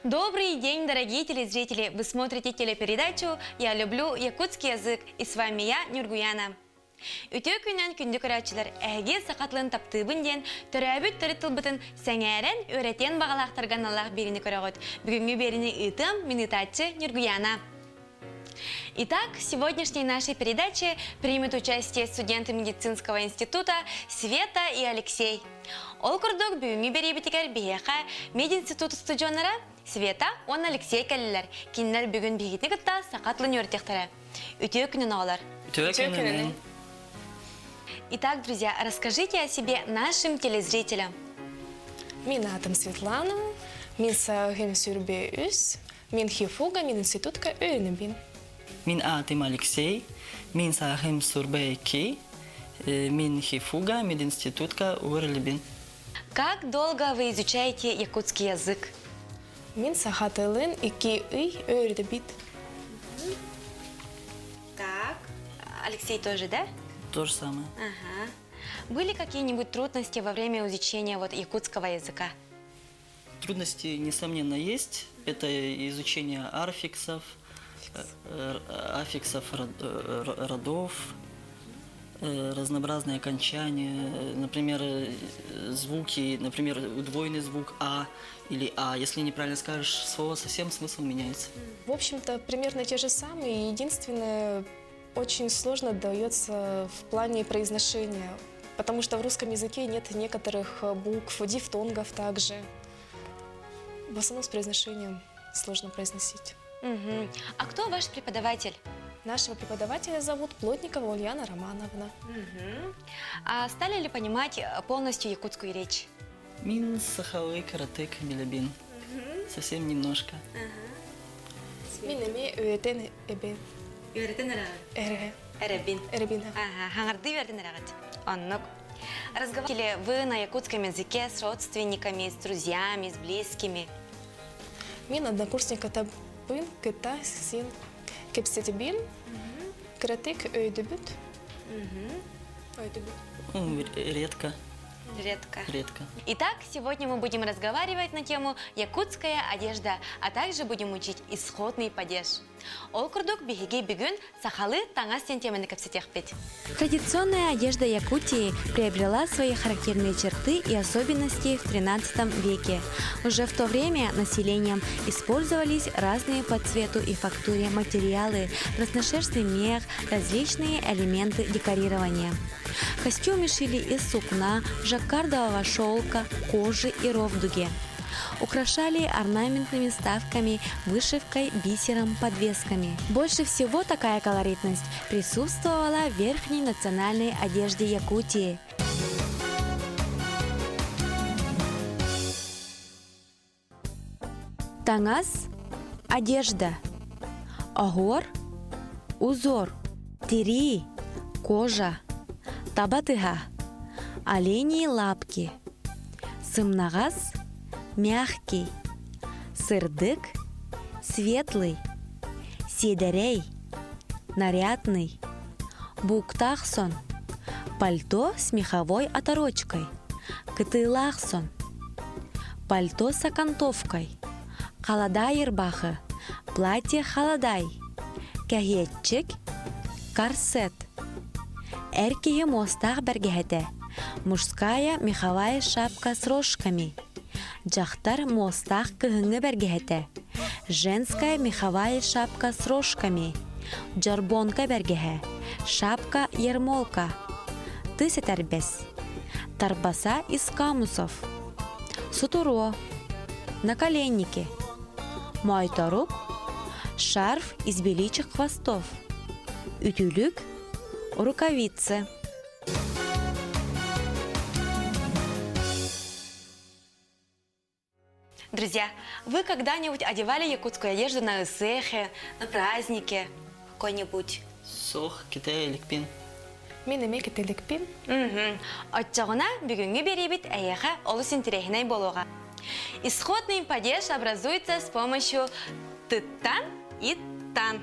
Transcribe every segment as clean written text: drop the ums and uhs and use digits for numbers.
Добрый день, дорогие телезрители! Вы смотрите телепередачу «Я люблю якутский язык» и с вами я, Нюргуяна. Үтө күннен күнді көрәтшілер әге сақатлығын таптыбын ден түрәбіт түрітілбітін сәңәрен өретен бағалақтырған Аллах беріні көрәғыт. Бүгінгі беріні үтім минутатчы Нюргуяна. Итак, в сегодняшней нашей передаче примут участие студенты медицинского института Света и Алексей. Ол күрдік бүгінгі беребетігер бейеқа мединститут студионера Света, он Алексей кәлілер. Кенілер бүгін бейгетіне күтті сақатлын өртектірі. Үтө күнін олар. Үтө күнін. Итак, друзья, расскажите о себе нашим телезрителям. Min adım Svetlana, min sağım sürbe üs, min hifuga, min institutka öğrenbin. Min adım Alexey, min sahim surbe 2, min hifuga, min institutka öğrenbin. Как долго вы изучаете якутский язык? Min sahatılın 2 ay öğrenbin. Так, Алексей тоже, да? То же самое. Ага. Были какие-нибудь трудности во время изучения якутского языка? Трудности, несомненно, есть. Это изучение аффиксов, родов, разнообразные окончания, например, звуки, например, удвоенный звук «а» или «а». Если неправильно скажешь слово, совсем смысл меняется. В общем-то, примерно те же самые. Единственное, очень сложно дается в плане произношения, потому что в русском языке нет некоторых букв, дифтонгов также. В основном с произношением сложно произносить. Угу. А кто ваш преподаватель? Нашего преподавателя зовут Плотникова Ульяна Романовна. Угу. А стали ли понимать полностью якутскую речь? Мин сахалы каратек билебин. Совсем немножко. Минами öğreten ebe. Öğreten Эре. Эребин. Эребин. Ага, хангарды öğreten эрагат. Оннук. Разговаривали ли вы на якутском языке с родственниками, с друзьями, с близкими? Мин однокурсника табын кыта син кепсетибин. Каратек öğdebüt. Редко. Редко. Итак, сегодня мы будем разговаривать на тему якутская одежда, а также будем учить исходный падеж. Ол курдук бигиге бигүн сахалы таңас теманы капсетехпет. Традиционная одежда Якутии приобрела свои характерные черты и особенности в XIII веке. Уже в то время населением использовались разные по цвету и фактуре материалы, разношерстный мех, различные элементы декорирования. Костюмы шили из сукна, жаккардового шелка, кожи и ровдуги. Украшали орнаментными вставками, вышивкой, бисером, подвесками. Больше всего такая колоритность присутствовала в верхней национальной одежде Якутии. Тангас – одежда. Огор – узор. Тири – кожа. Табатыга – оленьи лапки. Сымнагас – мягкий. Сырдык – светлый. Седерей – нарядный. Буктахсон – пальто с меховой оторочкой. Кытылахсон – пальто с окантовкой. Халадайырбахы – платье халадай. Кәгетчик – корсет. Эркиге мостах бергехете – мужская меховая шапка с рожками. Джахтар мостах кыгыңы бергехете – женская меховая шапка с рожками. Джарбонка бергехе – шапка-ермолка. Тысетарбес – тарбаса из камусов. Сутуро – наколенники. Мойторук – шарф из беличьих хвостов. Ütülük – рукавицы. Друзья, вы когда-нибудь одевали якутскую одежду на ысэхе, на празднике какой-нибудь? Сох, китай, ликпин. Минами кетеликпин. Отчағына бүгінгі беребет әйеға олыс интерехінай болуға. Исходный падеж образуется с помощью тыттан и тан.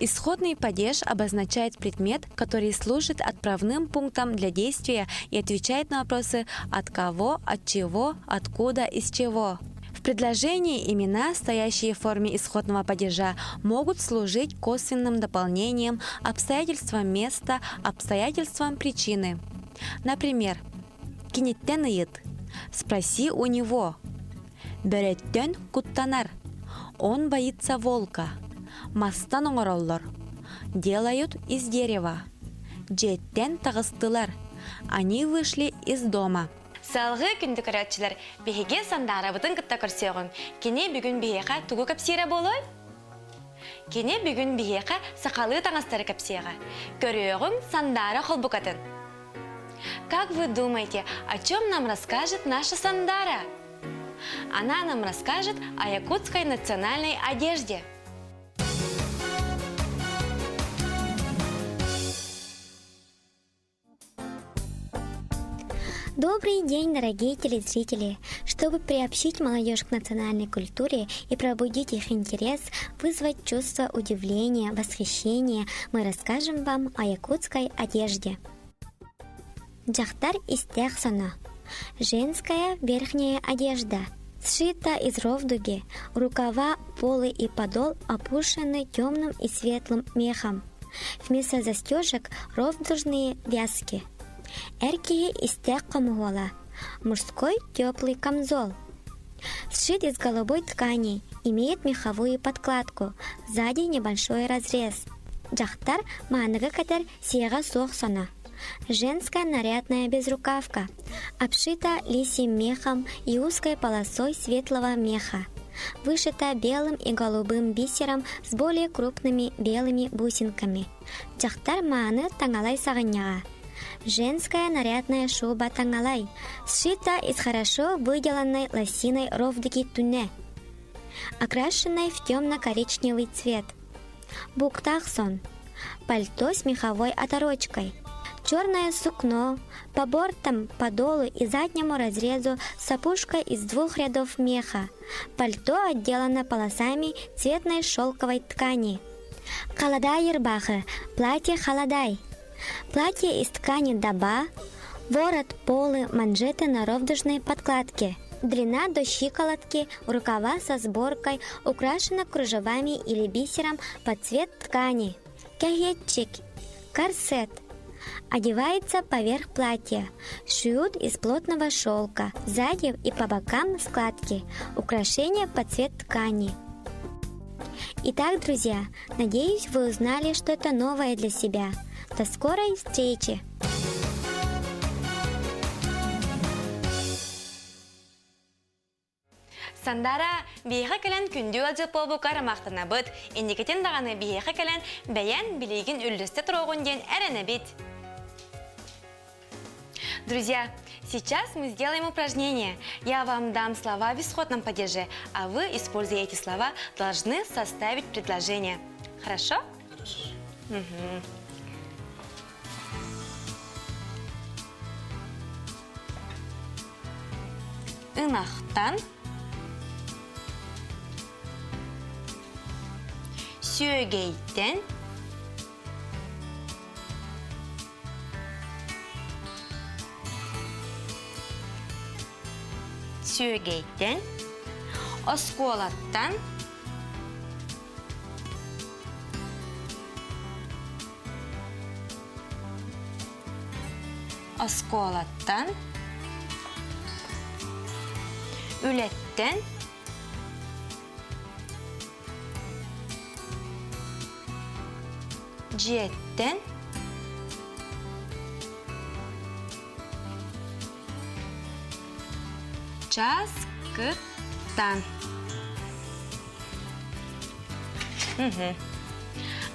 Исходный падеж обозначает предмет, который служит отправным пунктом для действия и отвечает на вопросы «от кого», «от чего», «откуда», «из чего». В предложении имена, стоящие в форме исходного падежа, могут служить косвенным дополнением, обстоятельствам места, обстоятельствам причины. Например, «Кинеттен ыйыт» – «спроси у него», «бөрөттөн куттанар» – «он боится волка», «мастан оңороллор» – «делают из дерева», «жеттен тагыстылар» – «они вышли из дома». Салғы күнді көрәтшілер, бігеге сандара бұтын күтті көрсеғым. Кене бүгін бігеға тугу кәпсері болой? Кене бүгін бігеға сақалы таңастары кәпсеға. Көреғым сандара холбукатын. Как вы думаете, о чем нам расскажет наша Сандара? Она нам расскажет о якутской национальной одежде. Добрый день, дорогие телезрители! Чтобы приобщить молодежь к национальной культуре и пробудить их интерес, вызвать чувство удивления, восхищения, мы расскажем вам о якутской одежде. Джахтар истехсана. Женская верхняя одежда. Сшита из ровдуги, рукава, полы и подол опушены темным и светлым мехом. Вместо застежек ровдужные вязки. Эркие истек камуола. Мужской теплый камзол. Сшит из голубой ткани, имеет меховую подкладку, сзади небольшой разрез. Джахтар маныгы катер сиега сохсана. Женская нарядная безрукавка, обшита лисьим мехом и узкой полосой светлого меха. Вышита белым и голубым бисером с более крупными белыми бусинками. Джахтар мааны тангалай саганяга. Женская нарядная шуба тангалай, сшита из хорошо выделанной лосиной ровдыки туне, окрашенной в темно-коричневый цвет. Буктахсон, пальто с меховой оторочкой. Черное сукно, по бортам, подолу и заднему разрезу с опушкой из 2 рядов меха. Пальто отделано полосами цветной шелковой ткани. Халадай ербахы, платье халадай. Платье из ткани даба, ворот, полы, манжеты на ровдужной подкладке. Длина до щиколотки, рукава со сборкой, украшена кружевами или бисером под цвет ткани. Кягетчик, корсет. Одевается поверх платья. Шьют из плотного шелка. Сзади и по бокам складки. Украшения под цвет ткани. Итак, друзья, надеюсь, вы узнали что-то новое для себя. До скорой встречи! Сандара бейхе кәлән күнді өдзі полбу қарамақтына бұд, индикетен дағаны бейхе кәлән бәян білеген үлісті тұрғын ден әріні бет. Друзья, сейчас мы сделаем упражнение. Я вам дам слова в исходном падеже, а вы, используя эти слова, должны составить предложение. Хорошо? Хорошо. Ынақтан, сөгейтен, осколаттан, үлеттен, жеттен, часкыттан.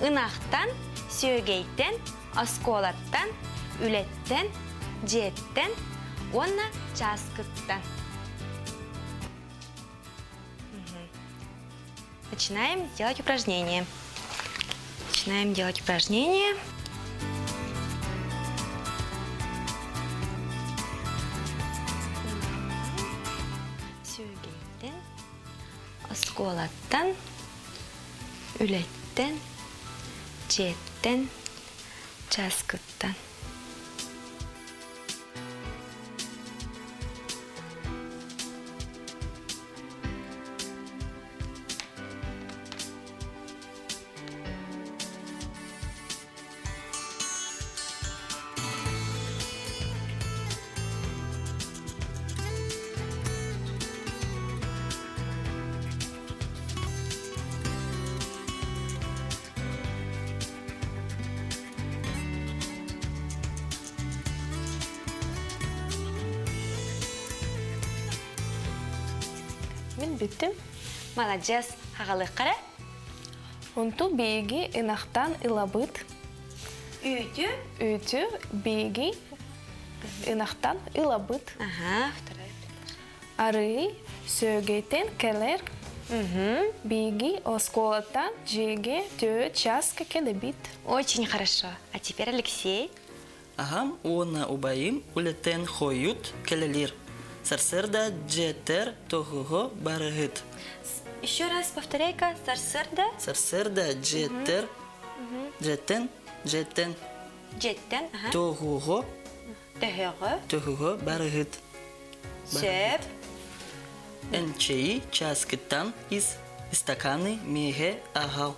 Ынақтан, сөгейтен, осколаттан, үлеттен, жеттен, онна часкыттан. Начинаем делать упражнение. Сөгейтен, осколаттан, үлеттен, жеттен, час кыттан. Мен биттим. Молодец, хағалық қара. Унту биги инахтан илабыт. Үйді. Үтү биги инахтан илабыт. Ага, вторая. Ары сөгейтен келер. Биги осколатан жеге тө часка келебит. Очень хорошо. А теперь Алексей. Агам уона убайым улетен хоют келелир. Сарсерда джетер тогого барагыт. Еще раз повторяй-ка. Сарсырда. Сарсерда джетер джетен Жеттен. Ага. тогого Төгіғы. барагыт. Сөп. Энчей часкытан из стаканы меге агал.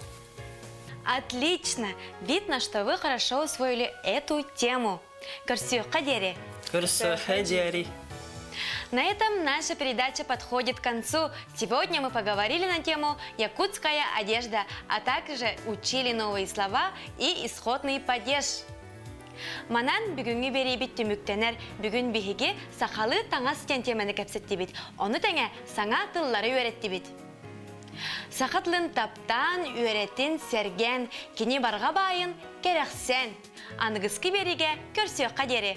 Отлично! Видно, что вы хорошо усвоили эту тему. Көрсі қадері. Курсохадяри. На этом наша передача подходит к концу. Сегодня мы поговорили на тему «Якутская одежда», а также учили новые слова и исходный падеж. Манан бүгінгі берейбіт түміктенер бүгін бігіге сақалы таңа сітен темені кәпсетті бит. Оны тәңе саңа тыллары өретті бит. Сақатлын таптан, өретін, серген, кені барға байын, керексен. Анығызғы береге көрсі қадері.